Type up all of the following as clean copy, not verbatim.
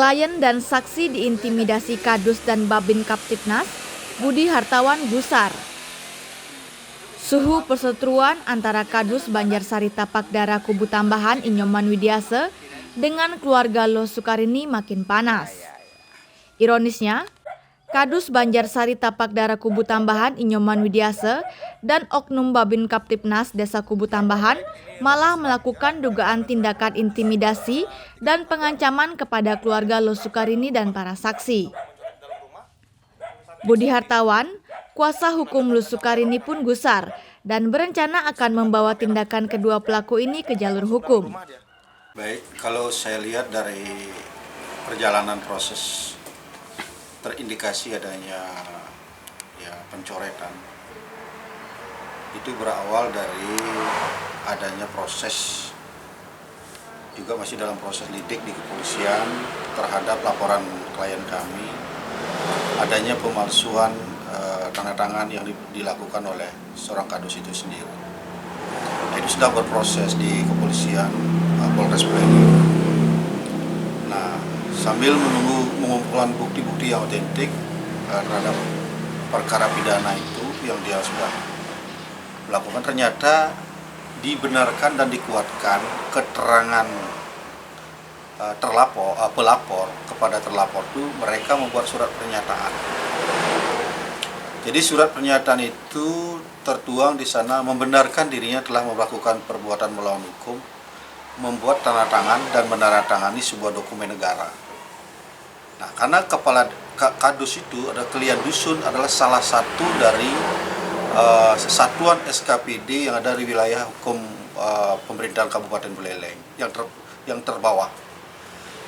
Klien dan saksi diintimidasi Kadus dan Babin Kaptipnas, Budi Hartawan gusar. Suhu perseteruan antara Kadus Banjarsari Tapakdara Kubu Tambahan Inyoman Widiase dengan keluarga Loh Sukarini makin panas. Ironisnya, Kadus Banjarsari Tapakdara Kubu Tambahan Inyoman Widiase dan Oknum Babin Kaptipnas Desa Kubu Tambahan malah melakukan dugaan tindakan intimidasi dan pengancaman kepada keluarga Loh Sukarini dan para saksi. Budi Hartawan, kuasa hukum Loh Sukarini pun gusar dan berencana akan membawa tindakan kedua pelaku ini ke jalur hukum. Baik, kalau saya lihat dari perjalanan proses terindikasi adanya pencoretan, itu berawal dari adanya proses, juga masih dalam proses lidik di kepolisian terhadap laporan klien kami, adanya pemalsuan tanda tangan yang dilakukan oleh seorang Kadus itu sendiri. Nah, itu sedang berproses di kepolisian Polres Buleleng. Nah, sambil menunggu pengumpulan bukti-bukti yang otentik terhadap perkara pidana itu yang dia sudah melakukan, ternyata dibenarkan dan dikuatkan keterangan pelapor kepada terlapor itu mereka membuat surat pernyataan. Jadi surat pernyataan itu tertuang di sana membenarkan dirinya telah melakukan perbuatan melawan hukum, membuat tanda tangan dan menandatangani sebuah dokumen negara. Nah, karena kepala Kadus itu ada klien dusun adalah salah satu dari satuan SKPD yang ada di wilayah hukum pemerintahan Kabupaten Buleleng yang terbawah.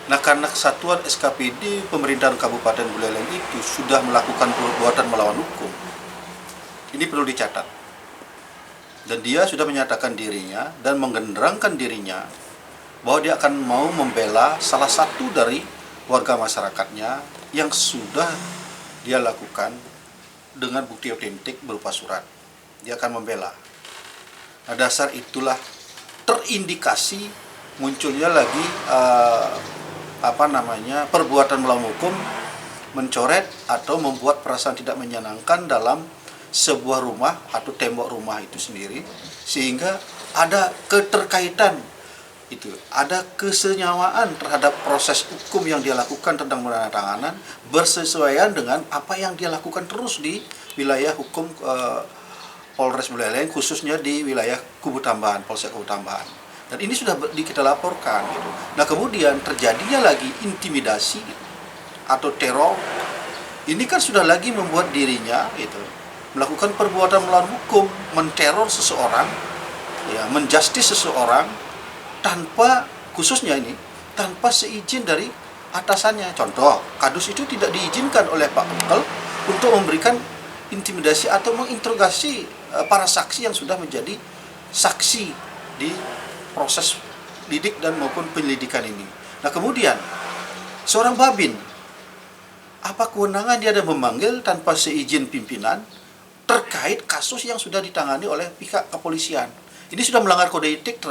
Nah, karena kesatuan SKPD pemerintahan Kabupaten Buleleng itu sudah melakukan perbuatan melawan hukum, ini perlu dicatat. Dan dia sudah menyatakan dirinya dan menggenderangkan dirinya bahwa dia akan mau membela salah satu dari warga masyarakatnya yang sudah dia lakukan dengan bukti otentik berupa surat. Dia akan membela. Nah, dasar itulah terindikasi munculnya lagi perbuatan melawan hukum, mencoret atau membuat perasaan tidak menyenangkan dalam sebuah rumah atau tembok rumah itu sendiri, sehingga ada keterkaitan itu, ada kesenyawaan terhadap proses hukum yang dia lakukan tentang penandatanganan bersesuaian dengan apa yang dia lakukan terus di wilayah hukum Polres Buleleng, khususnya di wilayah Kubu Tambahan, Polsek Kubu Tambahan. Dan ini sudah kita laporkan gitu. Nah, kemudian terjadinya lagi intimidasi atau teror. Ini kan sudah lagi membuat dirinya itu melakukan perbuatan melawan hukum, menteror seseorang, menjustis seseorang tanpa, khususnya ini, tanpa seizin dari atasannya. Contoh, Kadus itu tidak diizinkan oleh Pak Unkel untuk memberikan intimidasi atau menginterogasi para saksi yang sudah menjadi saksi di proses lidik dan maupun penyelidikan ini. Nah, kemudian seorang Babin, apa kewenangan dia ada memanggil tanpa seizin pimpinan terkait kasus yang sudah ditangani oleh pihak kepolisian? Ini sudah melanggar kode etik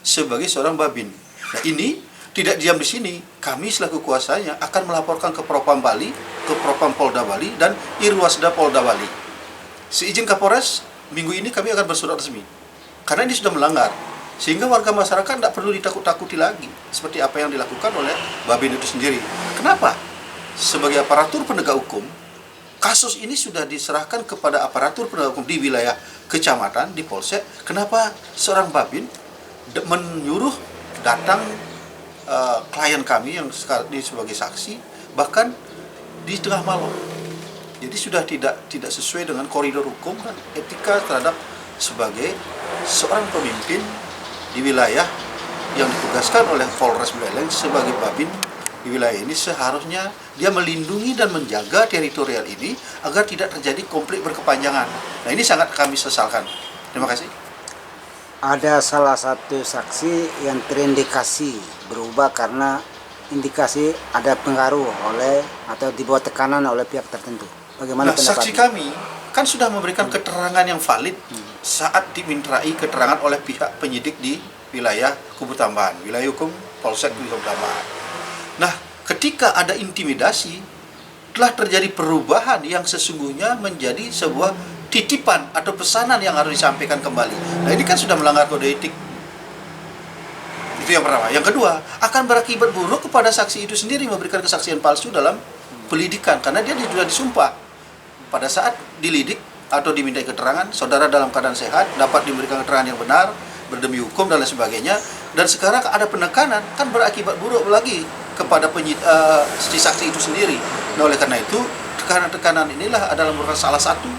sebagai seorang Babin. Nah, ini tidak diam di sini. Kami selaku kuasanya akan melaporkan ke Propam Bali, ke Propam Polda Bali dan Irwasda Polda Bali. Seizin Kapolres, minggu ini kami akan bersurat resmi. Karena ini sudah melanggar. Sehingga warga masyarakat tidak perlu ditakut-takuti lagi seperti apa yang dilakukan oleh Babin itu sendiri. Kenapa? Sebagai aparatur penegak hukum, kasus ini sudah diserahkan kepada aparatur penegak hukum di wilayah kecamatan, di polsek. Kenapa seorang Babin menyuruh datang klien kami yang sebagai saksi, bahkan di tengah malam? Jadi sudah tidak sesuai dengan koridor hukum dan etika terhadap sebagai seorang pemimpin di wilayah yang ditugaskan oleh Polres Buleleng sebagai Babin di wilayah ini. Seharusnya dia melindungi dan menjaga teritorial ini agar tidak terjadi konflik berkepanjangan. Nah, ini sangat kami sesalkan. Terima kasih. Ada salah satu saksi yang terindikasi berubah karena indikasi ada pengaruh oleh atau dibawa tekanan oleh pihak tertentu. Bagaimana pendapatnya? Saksi kami kan sudah memberikan keterangan yang valid saat dimintai keterangan oleh pihak penyidik di wilayah Kubu Tambahan, wilayah hukum Polsek Kubu Tambahan. Nah, ketika ada intimidasi, telah terjadi perubahan yang sesungguhnya menjadi sebuah titipan atau pesanan yang harus disampaikan kembali. Nah, ini kan sudah melanggar kode etik. Itu yang pertama. Yang kedua, akan berakibat buruk kepada saksi itu sendiri memberikan kesaksian palsu dalam penyidikan, karena dia sudah disumpah. Pada saat dilidik atau dimintai keterangan, saudara dalam keadaan sehat, dapat diberikan keterangan yang benar, berdemi hukum dan lain sebagainya. Dan sekarang ada penekanan, kan berakibat buruk lagi kepada si saksi itu sendiri. Nah, oleh karena itu, tekanan-tekanan inilah adalah merupakan salah satu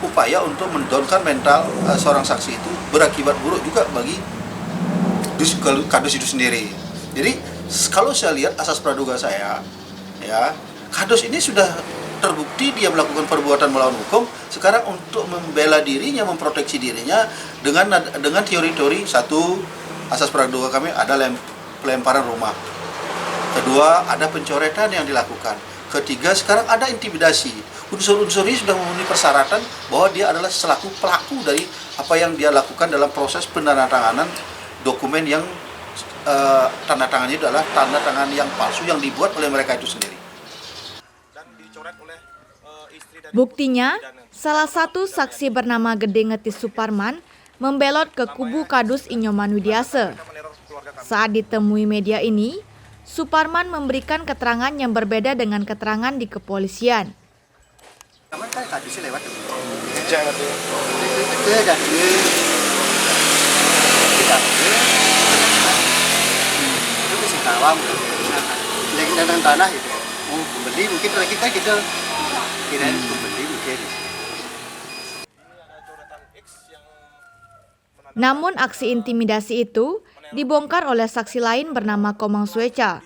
upaya untuk mendownkan mental seorang saksi itu, berakibat buruk juga bagi kadus itu sendiri. Jadi kalau saya lihat asas praduga saya, ya, kadus ini sudah terbukti dia melakukan perbuatan melawan hukum. Sekarang untuk membela dirinya, memproteksi dirinya dengan teori-teori, satu, asas praduga kami ada pelemparan rumah. Kedua, ada pencoretan yang dilakukan. Ketiga, sekarang ada intimidasi. Unsur-unsur ini sudah memenuhi persyaratan bahwa dia adalah selaku pelaku dari apa yang dia lakukan dalam proses penandatanganan dokumen yang tanda tangannya adalah tanda tangan yang palsu yang dibuat oleh mereka itu sendiri. Buktinya, salah satu saksi bernama Gede Ngetis Suparman membelot ke kubu Kadus Inyoman Widiase. Saat ditemui media ini, Suparman memberikan keterangan yang berbeda dengan keterangan di kepolisian. Tanah itu, pembeli mungkin kita kirain pembeli mungkin. Namun aksi intimidasi itu dibongkar oleh saksi lain bernama Komang Sueca.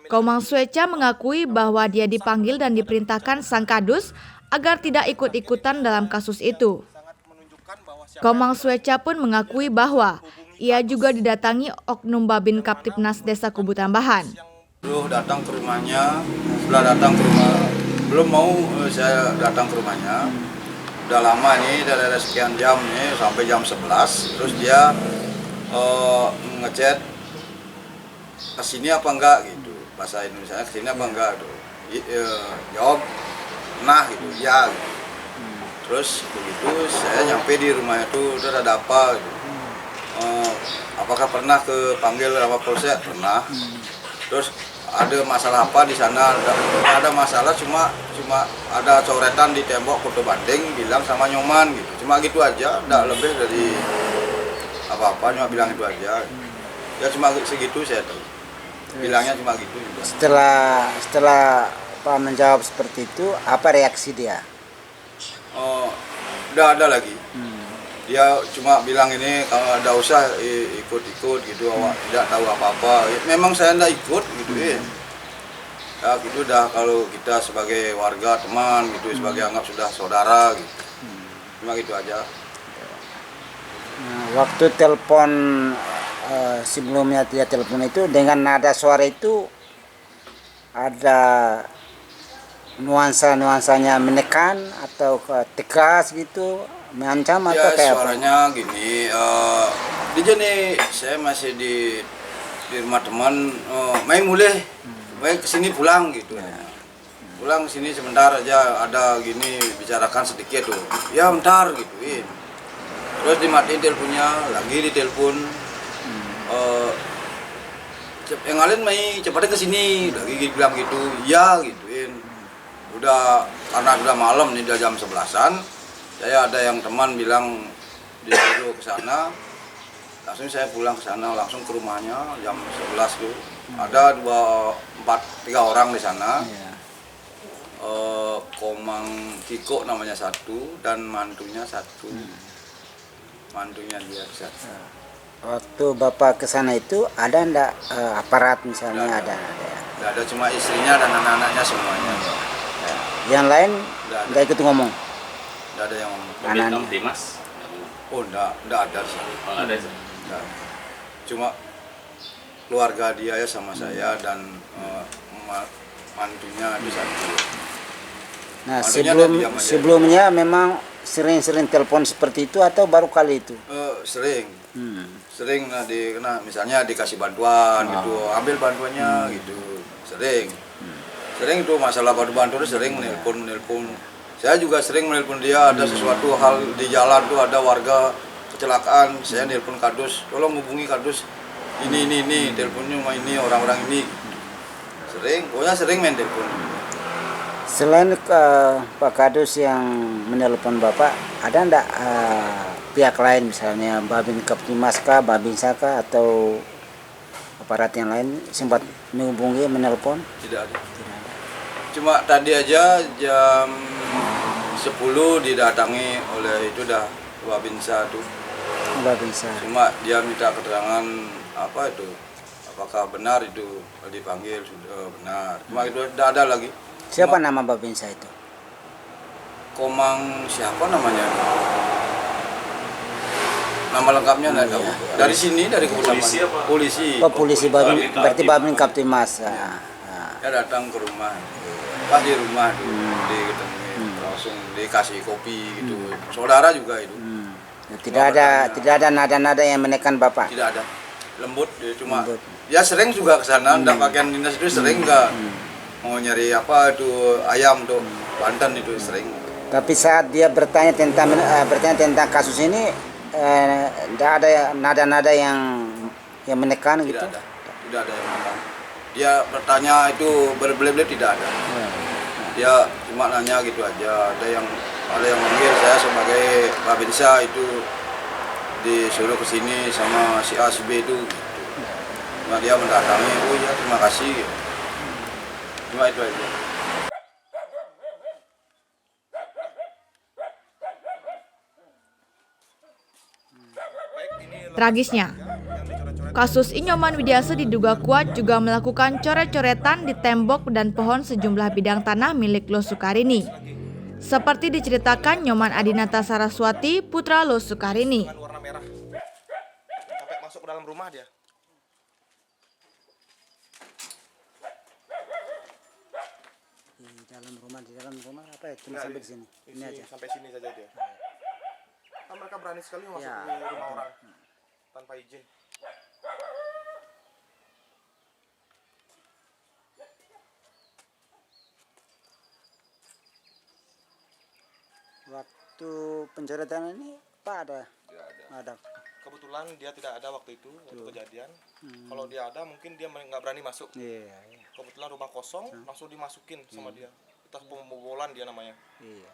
Komang Sueca mengakui bahwa dia dipanggil dan diperintahkan sang kadus agar tidak ikut-ikutan dalam kasus itu. Komang Sueca pun mengakui bahwa ia juga didatangi oknum Babin Kaptipnas Desa Kubu Tambahan. Datang ke rumahnya, setelah datang ke rumah, belum mau saya datang ke rumahnya. Udah lama nih, dari sekian jam nih, sampai jam 11. Terus dia ngechat, kesini apa enggak gitu, bahasa Indonesia, kesini apa enggak gitu. Jawab, nah gitu, ya gitu. Terus begitu saya nyampe di rumah itu, udah ada apa gitu. Apakah pernah kepanggil sama polsek? Pernah. Terus ada masalah apa di sana? Nggak ada masalah, cuma ada coretan di tembok foto banding, bilang sama Nyoman gitu. Cuma gitu aja, nggak lebih dari apa-apa, cuma bilang itu aja. Ya cuma segitu saya tahu. Bilangnya cuma gitu. Setelah Pak menjawab seperti itu, apa reaksi dia? Udah ada lagi. Dia cuma bilang ini kalau ada usah ikut-ikut gitu, awak tidak tahu apa-apa. Memang saya tidak ikut gitu ya. Ya gitu dah, kalau kita sebagai warga teman gitu, sebagai anggap sudah saudara gitu. Cuma gitu aja. Nah, waktu telepon sebelumnya dia telepon itu dengan nada suara itu ada nuansanya menekan atau tegas gitu, mengancam atau ya, kayak suaranya apa? Gini, dia nih saya masih di rumah teman, main mulai, main kesini pulang gitu. Pulang sini sebentar aja, ada gini bicarakan sedikit tuh. Ya bentar gituin. Terus dimatiin teleponnya, lagi ditelepon. Yang lain main cepatnya kesini, lagi bilang gitu, ya gituin. Udah karena sudah malam nih, udah jam 11-an. Saya ada yang teman bilang disuruh ke sana, langsung saya pulang ke sana, langsung ke rumahnya jam 11 tuh. Ada 3 orang di sana. Komang Kiko namanya satu dan mantunya satu. Mantunya dia satu. Waktu Bapak ke sana itu ada enggak aparat misalnya? Ada. Nggak ada, cuma istrinya dan anak-anaknya semuanya. Yang lain enggak ikut ngomong? Nggak ada yang ngomong. Anaknya. Dimas? Oh enggak ada sih. Oh, ada sih. Nggak. Cuma keluarga dia ya sama saya dan mantunya di satu. Nah, Mantunya sebelumnya memang sering-sering telepon seperti itu atau baru kali itu? Sering. Sering misalnya dikasih bantuan gitu, ambil bantuannya gitu. Sering itu masalah bantu itu sering menelpon. Saya juga sering menelpon dia, ada sesuatu hal di jalan tuh, ada warga kecelakaan, saya nelpon Kadus, tolong hubungi Kadus ini, teleponnya sama ini, orang-orang ini. Pokoknya sering main telepon. Selain Pak Kadus yang menelpon Bapak, ada enggak pihak lain misalnya Babin Kaptimas kah, Babinsa kah, atau aparat yang lain sempat menghubungi, menelpon? Tidak ada. Cuma tadi aja jam 10 didatangi oleh itu dah Babinsa tuh. Babinsa. Cuma dia minta keterangan apa itu, apakah benar itu dipanggil sudah benar. Cuma itu tidak ada lagi. Siapa nama Babinsa itu? Komang siapa namanya? Nama lengkapnya nggak tahu. Dari sini, dari kepolisian. Polisi. Oh, polisi Babin, berarti Babin Kaptimas. Dia datang ke rumah. Pas di rumah tuh diketemuin, langsung dikasih kopi gitu. Saudara juga itu. Tidak ada nada-nada yang menekan Bapak. Tidak ada. Lembut dia cuma. Lembut. Ya sering juga ke sana, ndak pakaian dinas itu sering nggak mau nyari apa itu ayam tuh Banten itu sering. Tapi saat dia bertanya tentang kasus ini, tidak ada nada-nada yang menekan gitu. Tidak ada yang menekan. Dia bertanya itu berbelit-belit tidak ada. Dia cuma nanya gitu aja. Ada yang manggil saya sebagai Babinsa itu disuruh ke sini sama si A si B itu. Cuma dia mendatangi, oh iya terima kasih. Cuma itu aja. Tragisnya, kasus Inyoman Widiase diduga kuat juga melakukan coret-coretan di tembok dan pohon sejumlah bidang tanah milik Lo Sukarini. Seperti diceritakan Nyoman Adinata Saraswati, putra Lo Sukarini. Warna merah. Sampai masuk ke dalam rumah dia. Di dalam rumah apa ya? Cuma sampai sini. Ini aja. Sampai sini saja dia. Kan mereka berani sekali masuk Ya. ke rumah orang tanpa izin. Waktu pencoretan ini Pak ada? Ada. Kebetulan dia tidak ada waktu itu, waktu kejadian. Kalau dia ada mungkin dia nggak berani masuk. Iya. Kebetulan rumah kosong, langsung dimasukin sama dia. Kita pembobolan dia namanya. Iya.